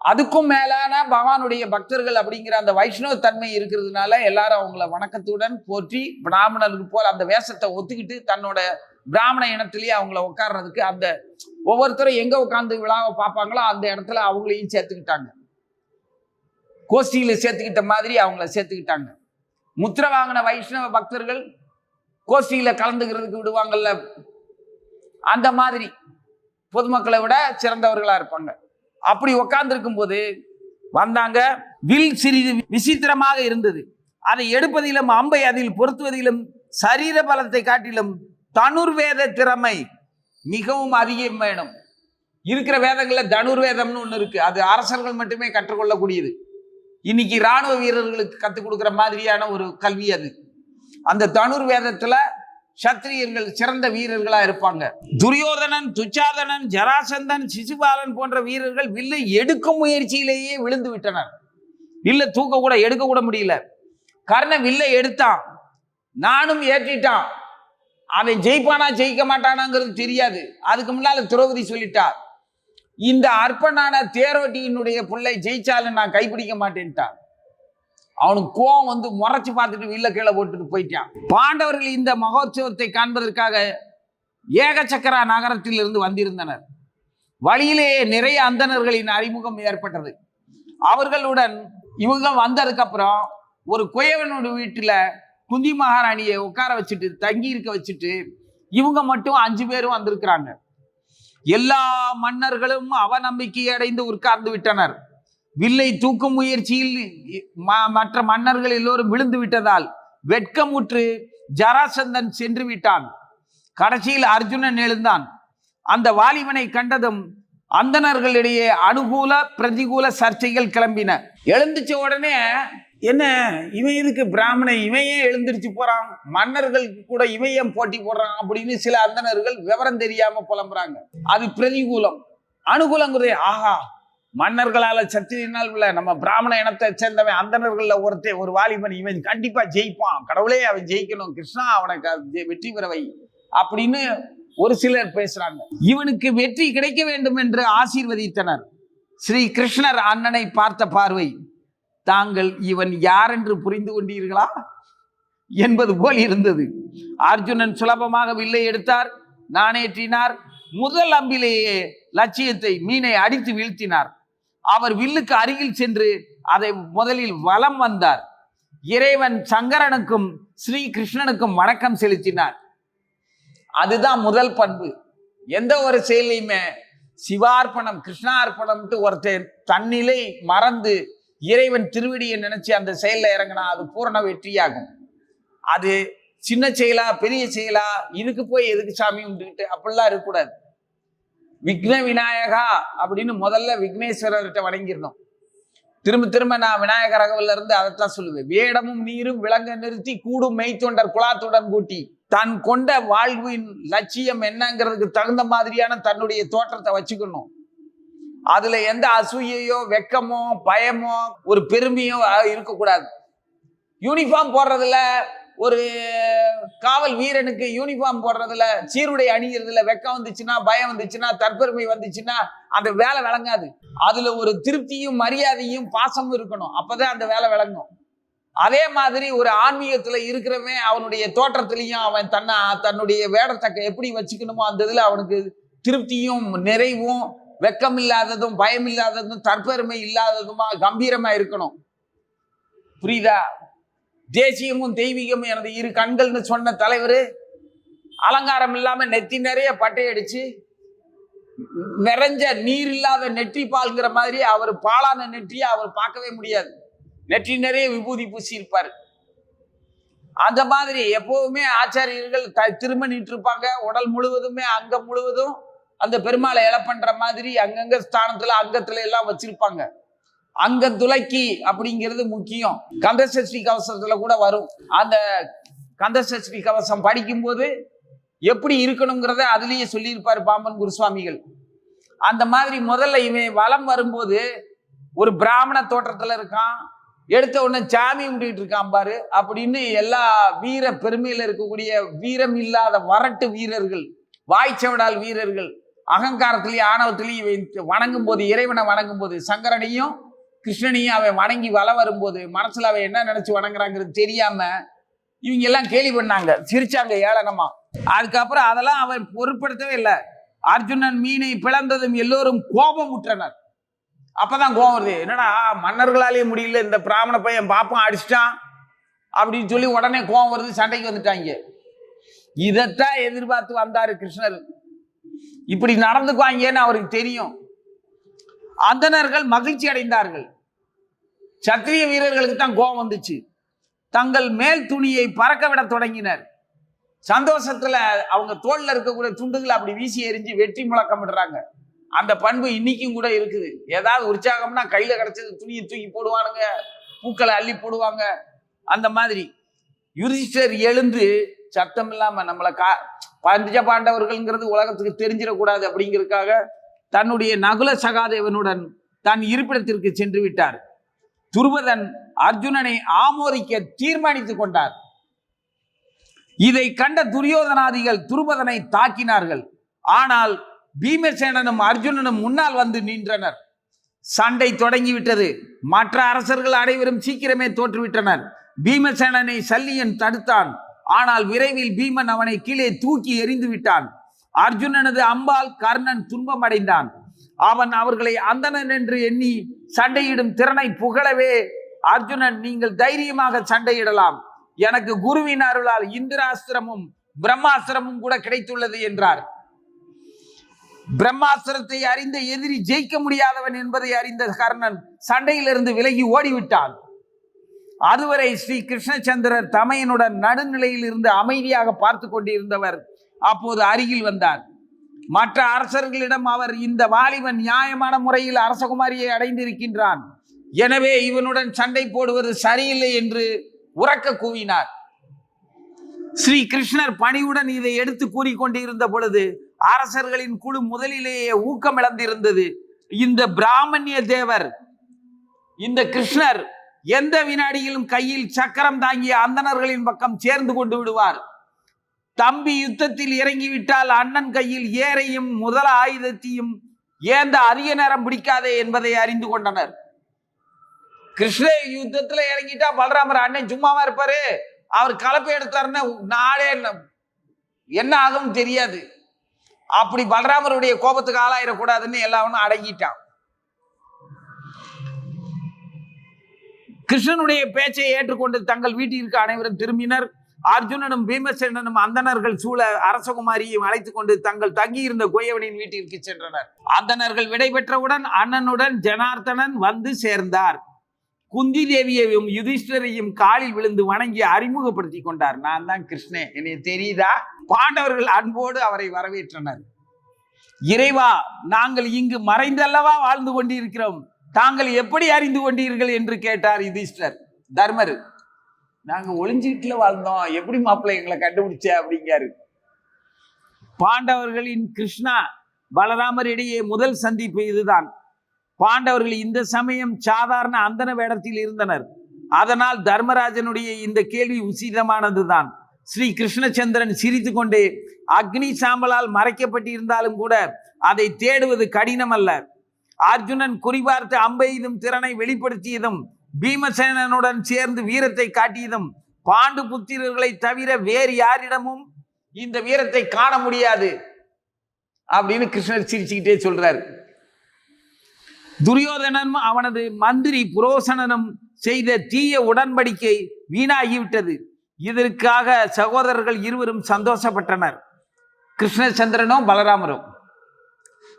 அதுக்கும் மேலான பகவானுடைய பக்தர்கள் அப்படிங்கிற அந்த வைஷ்ணவ தன்மை இருக்கிறதுனால எல்லாரும் அவங்கள வணக்கத்துடன் போற்றி பிராமணருக்கு போல அந்த வேஷத்தை ஒத்துக்கிட்டு தன்னோட பிராமண இனத்திலேயே அவங்கள உட்கார்றதுக்கு அந்த ஒவ்வொருத்தரும் எங்க உட்கார்ந்து விழாவை பார்ப்பாங்களோ அந்த இடத்துல அவங்களையும் சேர்த்துக்கிட்டாங்க. கோஷ்டியில சேர்த்துக்கிட்ட மாதிரி அவங்கள சேர்த்துக்கிட்டாங்க. முத்திரை வாங்கின வைஷ்ணவ பக்தர்கள் கோஷ்டியில கலந்துக்கிறதுக்கு விடுவாங்கல்ல, அந்த மாதிரி பொதுமக்களை விட சிறந்தவர்களா இருப்பாங்க. அப்படி உட்கார்ந்து இருக்கும் போது வந்தாங்க. வில் சிறிது விசித்திரமாக இருந்தது. அதை எடுப்பதிலும் அம்பை அதில் பொருத்துவதிலும் சரீர பலத்தை காட்டிலும் தனுர்வேத திறமை மிகவும் அதிகம் வேணும். இருக்கிற வேதங்கள்ல தனுர்வேதம்னு ஒண்ணு இருக்கு, அது அரசர்கள் மட்டுமே கற்றுக்கொள்ளக்கூடியது. இன்னைக்கு இராணுவ வீரர்களுக்கு கற்றுக் கொடுக்குற மாதிரியான ஒரு கல்வி அது. அந்த தனுர்வேதத்துல சத்திரியர்கள் சிறந்த வீரர்களா இருப்பாங்க. துரியோதனன், துச்சாதனன், ஜராசந்தன், சிசுபாலன் போன்ற வீரர்கள் வில்லை எடுக்கும் முயற்சியிலேயே விழுந்து விட்டனர். வில்லை தூக்க கூட எடுக்க கூட முடியல. கர்ணன் வில்லை எடுத்தான், நானும் ஏற்றிட்டான். அவன் ஜெயிப்பானா ஜெயிக்க மாட்டானாங்கிறது தெரியாது. அதுக்கு முன்னால திரௌபதி சொல்லிட்டா, இந்த அற்பனான தேரோட்டியினுடைய பிள்ளை ஜெயிச்சாலும் நான் கைப்பிடிக்க மாட்டேன்ட்டான். அவனுக்கு கோவம் வந்து முறைச்சு பார்த்துட்டு வில்ல கீழே போட்டுட்டு போயிட்டான். பாண்டவர்கள் இந்த மகோத்சவத்தை காண்பதற்காக ஏகசக்கரா நகரத்தில் இருந்து வந்திருந்தனர். வழியிலேயே நிறைய அந்தணர்களின் அறிமுகம் ஏற்பட்டது. அவர்களுடன் இவங்க வந்ததுக்கு அப்புறம் ஒரு குயவனோட வீட்டுல குந்தி மகாராணியை உட்கார வச்சுட்டு தங்கி இருக்க வச்சுட்டு இவங்க மட்டும் 5 பேரும் வந்திருக்கிறாங்க. எல்லா மன்னர்களும் அவநம்பிக்கை அடைந்து உட்கார்ந்து விட்டனர். வில்லை தூக்கும் முயற்சியில் மற்ற மன்னர்கள் எல்லோரும் விழுந்து விட்டதால் வெட்கமுற்று ஜராசந்தன் சென்று விட்டான். கடைசியில் அர்ஜுனன் எழுந்தான். அந்த வாலிபனை கண்டதும் அந்தணர்களிடையே அனுகூல பிரதிகூல சர்ச்சைகள் கிளம்பின. எழுந்துச்ச உடனே என்ன இவன் எதுக்கு பிராமணன், இவன் ஏன் எழுந்திருச்சு போறான், மன்னர்களுக்கு கூட இவன் ஏன் போட்டி போடுறான் அப்படின்னு சில அந்தணர்கள் விவரம் தெரியாம புலம்புறாங்க. அது பிரதிகூலம். அனுகூலங்கிறதே ஆஹா, மன்னர்களால சத்திரினால் உள்ள நம்ம பிராமண இனத்தை சேர்ந்தவன் அந்தணர்கள்ல ஒருத்தன், ஒரு வாலிபன், இவன் கண்டிப்பா ஜெயிப்பான், கடவுளே அவன் ஜெயிக்கணும், கிருஷ்ணா அவனுக்கு வெற்றி பெறவை அப்படின்னு ஒரு சிலர் பேசுறாங்க. இவனுக்கு வெற்றி கிடைக்க வேண்டும் என்று ஆசீர்வதித்தனர். ஸ்ரீ கிருஷ்ணர் அண்ணனை பார்த்த பார்வை, தாங்கள் இவன் யார் என்று புரிந்து கொண்டீர்களா என்பது போல் இருந்தது. அர்ஜுனன் சுலபமாக வில்லை எடுத்தார், நாணேற்றினார். முதல் அம்பிலேயே லட்சியத்தை மீனை அடித்து வீழ்த்தினார். அவர் வில்லுக்கு அருகில் சென்று அதை முதலில் வலம் வந்தார். இறைவன் சங்கரனுக்கும் ஸ்ரீ கிருஷ்ணனுக்கும் வணக்கம் செலுத்தினார். அதுதான் முதல் பண்பு. எந்த ஒரு செயலையுமே சிவார்ப்பணம் கிருஷ்ணார்ப்பணம்ட்டு ஒருத்தர் தன்னிலை மறந்து இறைவன் திருவடியை நினைச்சு அந்த செயல்ல இறங்கினா அது பூரண வெற்றியாகும். அது சின்ன செயலா பெரிய செயலா, இதுக்கு போய் எதுக்கு சாமி உண்டுகிட்டு அப்படிலாம் இருக்கக்கூடாது. விக்ன விநாயகா அப்படின்னு முதல்ல விக்னேஸ்வரர்கிட்ட வணங்கிடணும். திரும்ப திரும்ப நான் விநாயகர் ரகவில இருந்து அதைத்தான் சொல்லுவேன். வேடமும் நீரும் விளங்க நிறுத்தி கூடும் மெய்த்தொண்டர் குலாத்துடன் கூட்டி தன் கொண்ட வாழ்வின் லட்சியம் என்னங்கிறதுக்கு தகுந்த மாதிரியான தன்னுடைய தோற்றத்தை வச்சுக்கணும். அதுல எந்த அசூயையோ வெக்கமோ பயமோ ஒரு பெருமையோ இருக்கக்கூடாது. யூனிஃபார்ம் போடுறதுல, ஒரு காவல் வீரனுக்கு யூனிஃபார்ம் போடுறதுல, சீருடை அணிகிறதுல வெக்கம் வந்துச்சுன்னா, பயம் வந்துச்சுன்னா, தற்பெருமை வந்துச்சுன்னா அந்த வேலை விளங்காது. அதுல ஒரு திருப்தியும் மரியாதையும் பாசமும் இருக்கணும். அப்பதான் அந்த வேலை விளங்கும். அதே மாதிரி ஒரு ஆன்மீகத்துல இருக்கிறவன் அவனுடைய தோற்றத்திலையும் அவன் தன்னுடைய வேடத்தை எப்படி வச்சுக்கணுமோ அந்த இதுல அவனுக்கு திருப்தியும் நிறைவும் வெக்கம் இல்லாததும் பயம் இல்லாததும் தற்பெருமை இல்லாததுமா கம்பீரமா இருக்கணும். புரியுதா? தேசியமும் தெய்வீகமும் எனது இரு கண்கள்னு சொன்ன தலைவர் அலங்காரம் இல்லாம நெத்தி நிறைய பட்டை அடிச்சு நிறைஞ்ச நீர் இல்லாத நெற்றி பால்ங்கிற மாதிரி அவர் பாலான நெற்றியை அவர் பார்க்கவே முடியாது. நெற்றி நிறைய விபூதி பூசி இருப்பார். அந்த மாதிரி எப்பவுமே ஆச்சாரியர்கள் திருமணிட்டு இருப்பாங்க. உடல் முழுவதுமே அங்கம் முழுவதும் அந்த பெருமாளை இலை பண்ற மாதிரி அங்கங்க ஸ்தானத்துல அங்கத்துல எல்லாம் வச்சிருப்பாங்க. அங்க துளைக்கி அப்படிங்கிறது முக்கியம். கந்தசஷ்டி கவசத்துல கூட வரும். அந்த கந்தசஷ்டி கவசம் படிக்கும்போது எப்படி இருக்கணுங்கிறத அதுலயே சொல்லியிருப்பாரு பாம்பன் குருசுவாமிகள். அந்த மாதிரி முதல்ல இவன் வலம் வரும்போது ஒரு பிராமண தோற்றத்துல இருக்கான். எடுத்த உடனே சாமி கும்பிட்டு இருக்கான் பாரு அப்படின்னு எல்லா வீர பெருமையில இருக்கக்கூடிய வீரம் இல்லாத வரட்டு வீரர்கள், வாய்ச்சவடால் வீரர்கள், அகங்காரத்திலேயே ஆணவத்திலேயே வணங்கும் போது, இறைவனை வணங்கும் போது, சங்கரனையும் கிருஷ்ணனையும் அவன் வணங்கி வலம் வரும்போது மனசுல அவன் என்ன நினைச்சு வணங்குறாங்கிறது தெரியாம இவங்க எல்லாம் கேலி பண்ணாங்க, சிரிச்சாங்க ஏளனமா. அதுக்கப்புறம் அதெல்லாம் அவன் பொருட்படுத்தவே இல்லை. அர்ஜுனன் மீனை பிளந்ததும் எல்லோரும் கோபம் உற்றனர். அப்பதான் கோபம் வருது. என்னடா மன்னர்களாலேயே முடியல, இந்த பிராமண பையன் பாப்பம் அடிச்சிட்டான் அப்படின்னு சொல்லி உடனே கோபம் வருது, சண்டைக்கு வந்துட்டாங்க. இதைத்தான் எதிர்பார்த்து வந்தாரு கிருஷ்ணர். இப்படி நடந்துக்குவாங்கன்னு அவருக்கு தெரியும். அந்தணர்கள் மகிழ்ச்சி அடைந்தார்கள். சத்திரிய வீரர்களுக்கு தான் கோபம் வந்துச்சு. தங்கள் மேல் துணியை பறக்க விட தொடங்கினர். சந்தோஷத்துல அவங்க தோல்ல இருக்கக்கூடிய துண்டுகளை அப்படி வீசி எறிஞ்சு வெற்றி முழக்கம் விடுறாங்க. அந்த பண்பு இன்னைக்கும் கூட இருக்குது. ஏதாவது உற்சாகம்னா கையில கிடைச்சது துணியை தூக்கி போடுவானுங்க, பூக்களை அள்ளி போடுவாங்க. அந்த மாதிரி யுதிஷ்டர் எழுந்து சத்தம் இல்லாம நம்மளை பஞ்ச பாண்டவர்கள்ங்கிறது உலகத்துக்கு தெரிஞ்சிடக்கூடாது அப்படிங்கிறதுக்காக தன்னுடைய நகுல சகாதேவனுடன் தன் இருப்பிடத்திற்கு சென்று விட்டார். துருபதன் அர்ஜுனனை ஆமோதிக்க தீர்மானித்துக் கொண்டார். இதை கண்ட துரியோதனாதிகள் துருபதனை தாக்கினார்கள். ஆனால் பீமசேனனும் அர்ஜுனனும் முன்னால் வந்து நின்றனர். சண்டை தொடங்கிவிட்டது. மற்ற அரசர்கள் அனைவரும் சீக்கிரமே தோற்றுவிட்டனர். பீமசேனனை சல்லியன் தடுத்தான். ஆனால் விரைவில் பீமன் அவனை கீழே தூக்கி எறிந்து விட்டான். அர்ஜுனனது அம்பால் கர்ணன் துன்பம் அடைந்தான். அவன் அவர்களை அந்தணன் என்று எண்ணி சண்டையிடும் திறனை புகழவே அர்ஜுனன், நீங்கள் தைரியமாக சண்டையிடலாம், எனக்கு குருவின் அருளால் இந்திராஸ்திரமும் பிரம்மாஸ்திரமும் கூட கிடைத்துள்ளது என்றார். பிரம்மாஸ்திரத்தை அறிந்த எதிரி ஜெயிக்க முடியாதவன் என்பதை அறிந்த கர்ணன் சண்டையிலிருந்து விலகி ஓடிவிட்டான். அதுவரை ஸ்ரீ கிருஷ்ணச்சந்திரர் தமையனுடன் நடுநிலையில் இருந்து அமைதியாக பார்த்து கொண்டிருந்தவர் அப்போது அருகில் வந்தார். மற்ற அரசர்களிடம் அவர், இந்த வாலிபன் நியாயமான முறையில் அரசகுமாரியை அடைந்திருக்கின்றான், எனவே இவனுடன் சண்டை போடுவது சரியில்லை என்று உரக்க கூவினார். ஸ்ரீ கிருஷ்ணர் பணிவுடன் இதை எடுத்து கூறிக்கொண்டிருந்த பொழுது அரசர்களின் குழு முதலிலேயே ஊக்கம் இழந்திருந்தது. இந்த பிராமணிய தேவர், இந்த கிருஷ்ணர் எந்த வினாடியிலும் கையில் சக்கரம் தாங்கிய அந்தணர்களின் பக்கம் சேர்ந்து கொண்டு விடுவார். தம்பி யுத்தத்தில் இறங்கிவிட்டால் அண்ணன் கையில் ஏரையும் முதல ஆயுதத்தையும் ஏந்த அதிக நேரம் பிடிக்காதே என்பதை அறிந்து கொண்டனர். கிருஷ்ண யுத்தத்துல இறங்கிட்டா பலராமர் அண்ணன் சும்மாவா இருப்பாரு? அவர் கலப்பை எடுத்தாருன்னா நாளே என்ன ஆகும் தெரியாது. அப்படி பலராமருடைய கோபத்துக்கு ஆளாயிடக்கூடாதுன்னு எல்லாவனும் அடங்கிட்டான். கிருஷ்ணனுடைய பேச்சை ஏற்றுக்கொண்டு தங்கள் வீட்டிற்கு அனைவரும் திரும்பினர். அர்ஜுனனும் பீமசேனனும் அந்தணர்கள் சூழ அரசகுமாரியையும் அழைத்துக் கொண்டு தங்கள் தங்கியிருந்த கோயவனின் வீட்டிற்கு சென்றனர். அந்தணர்கள் விடைபெற்றவுடன் அண்ணனுடன் ஜனார்த்தனன் வந்து சேர்ந்தார். குந்தி தேவியையும் யுதிஷ்டரையும் காலில் விழுந்து வணங்கி அறிமுகப்படுத்தி கொண்டார். நான் தான் கிருஷ்ணன், என்னை தெரியுதா? பாண்டவர்கள் அன்போடு அவரை வரவேற்றனர். இறைவா, நாங்கள் இங்கு மறைந்தல்லவா வாழ்ந்து கொண்டிருக்கிறோம், தாங்கள் எப்படி அறிந்து கொண்டீர்கள் என்று கேட்டார் யுதிஷ்டர். தர்மர், நாங்க ஒளிஞ்சிட்டுல வாழ்ந்தோம், எப்படி மாப்பிள்ளை எங்களை கண்டுபிடிச்ச அப்படிங்காரு. பாண்டவர்களின் கிருஷ்ணா பலராமர் இடையே முதல் சந்திப்பு இதுதான். பாண்டவர்கள் இந்த சமயம் சாதாரண அந்தன வேடத்தில் இருந்தனர். அதனால் தர்மராஜனுடைய இந்த கேள்வி உசிதமானதுதான். ஸ்ரீ கிருஷ்ணச்சந்திரன் சிரித்து கொண்டே, அக்னி சாம்பலால் மறைக்கப்பட்டிருந்தாலும் கூட அதை தேடுவது கடினம் அல்ல. அர்ஜுனன் குறிபார்த்து அம்பெய்தும் திறனை வெளிப்படுத்தியதும், பீமசேனனுடன் சேர்ந்து வீரத்தை காட்டியதும் பாண்டு புத்திரர்களை தவிர வேறு யாரிடமும் இந்த வீரத்தை காண முடியாது அப்படின்னு கிருஷ்ணர் சிரிச்சுக்கிட்டே சொல்றார். துரியோதனனும் அவனது மந்திரி புரோசனனும் செய்த தீய உடன்படிக்கை வீணாகிவிட்டது. இதற்காக சகோதரர்கள் இருவரும் சந்தோஷப்பட்டனர். கிருஷ்ணச்சந்திரனும் பலராமரும்,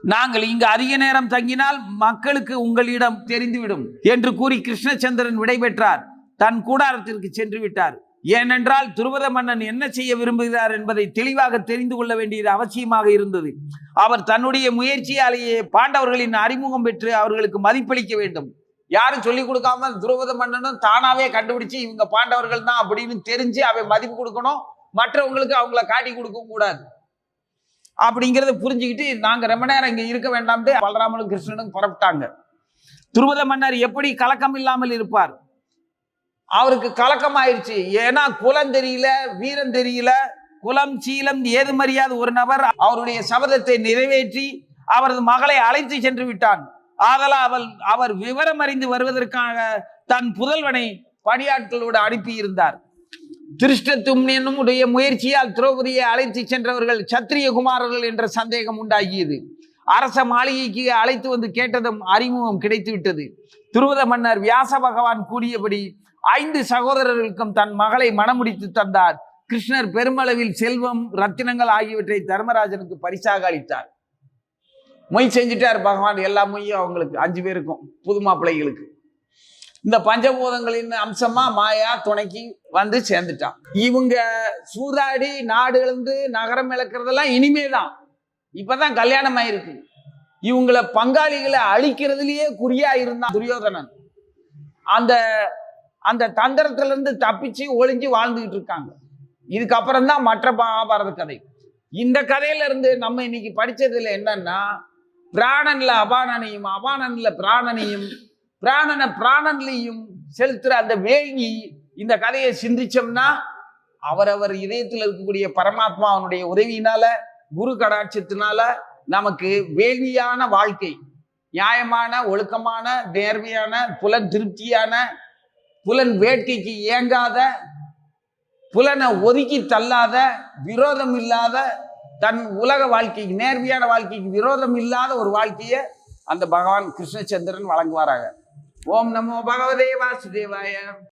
நாங்கள் இங்கு அதிக நேரம் தங்கினால் மக்களுக்கு உங்களிடம் தெரிந்துவிடும் என்று கூறி கிருஷ்ணச்சந்திரன் விடைபெற்றார். தன் கூடாரத்திற்கு சென்று விட்டார். ஏனென்றால் துருவத மன்னன் என்ன செய்ய விரும்புகிறார் என்பதை தெளிவாக தெரிந்து கொள்ள வேண்டியது அவசியமாக இருந்தது. அவர் தன்னுடைய முயற்சியாலேயே பாண்டவர்களின் அறிமுகம் பெற்று அவர்களுக்கு மதிப்பளிக்க வேண்டும். யாரும் சொல்லிக் கொடுக்காம துருவத மன்னனும் தானாவே கண்டுபிடிச்சு இவங்க பாண்டவர்கள் தான் அப்படின்னு தெரிஞ்சு அவன் மதிப்பு கொடுக்கணும். மற்றவங்களுக்கு அவங்கள காட்டி கொடுக்க கூடாது அப்படிங்கிறத புரிஞ்சுக்கிட்டு நாங்க ரொம்ப நேரம் இங்க இருக்க வேண்டாம்ட்டு பலராமனும் கிருஷ்ணனும் புறப்பட்டாங்க. துருவத மன்னர் எப்படி கலக்கம் இல்லாமல் இருப்பார்? அவருக்கு கலக்கம் ஆயிடுச்சு. ஏன்னா குலம் தெரியல, வீரம் தெரியல, குலம் சீலம் ஏது மரியாத ஒரு நபர் அவருடைய சபதத்தை நிறைவேற்றி அவரது மகளை அழைத்து சென்று விட்டான். ஆதலால் அவர் விவரம் அறிந்து வருவதற்காக தன் புதல்வனை பணியாட்களோடு அனுப்பியிருந்தார். திருஷ்டத்தும்னுடைய முயற்சியால் திரௌபதியை அழைத்து சென்றவர்கள் சத்திரிய குமாரர்கள் என்ற சந்தேகம் உண்டாகியது. அரச மாளிகைக்கு அழைத்து வந்து கேட்டதும் அறிமுகம் கிடைத்து விட்டது. துருவத மன்னர் வியாச பகவான் கூறியபடி 5 சகோதரர்களுக்கும் தன் மகளை மணமுடித்து தந்தார். கிருஷ்ணர் பெருமளவில் செல்வம், ரத்தினங்கள் ஆகியவற்றை தர்மராஜனுக்கு பரிசாக அளித்தார். மொய் செஞ்சிட்டார் பகவான். எல்லா மொய்யும் அவங்களுக்கு 5 பேருக்கும் புது மாப்பிள்ளைகளுக்கு. இந்த பஞ்சபூதங்களின் அம்சமா மாயா துணைக்கு வந்து சேர்ந்துட்டான். இவங்க சூதாடி நாடு இழந்து நகரம் இழக்கிறதெல்லாம் இனிமேதான். இப்பதான் கல்யாணம் ஆயிருக்கு. இவங்களை பங்காளிகளை அழிக்கிறதுலயே குறியா இருந்தான் துரியோதனன். அந்த தந்திரத்திலிருந்து தப்பிச்சு ஒளிஞ்சு வாழ்ந்துகிட்டு இருக்காங்க. இதுக்கப்புறம் தான் மற்ற மகாபாரத கதை. இந்த கதையில இருந்து நம்ம இன்னைக்கு படிச்சதுல என்னன்னா, பிராணன்ல அபானனையும், அபானன்ல பிராணனையும், பிராணனை பிராணன்லையும் செலுத்துற அந்த வேள்வி. இந்த கதையை சிந்திச்சோம்னா அவரவர் இதயத்தில் இருக்கக்கூடிய பரமாத்மா அவனுடைய உதவியினால, குரு கடாட்சத்தினால நமக்கு வேள்வியான வாழ்க்கை, நியாயமான, ஒழுக்கமான, நேர்மையான, புலன் திருப்தியான, புலன் வேட்கைக்கு இயங்காத, புலனை ஒதுக்கி தள்ளாத, விரோதம் இல்லாத, தன் உலக வாழ்க்கைக்கு, நேர்மையான வாழ்க்கைக்கு விரோதம் இல்லாத ஒரு வாழ்க்கையை அந்த பகவான் கிருஷ்ணச்சந்திரன் வழங்குவாராக. ஓம் நமோ பகவதே வாசுதேவாய.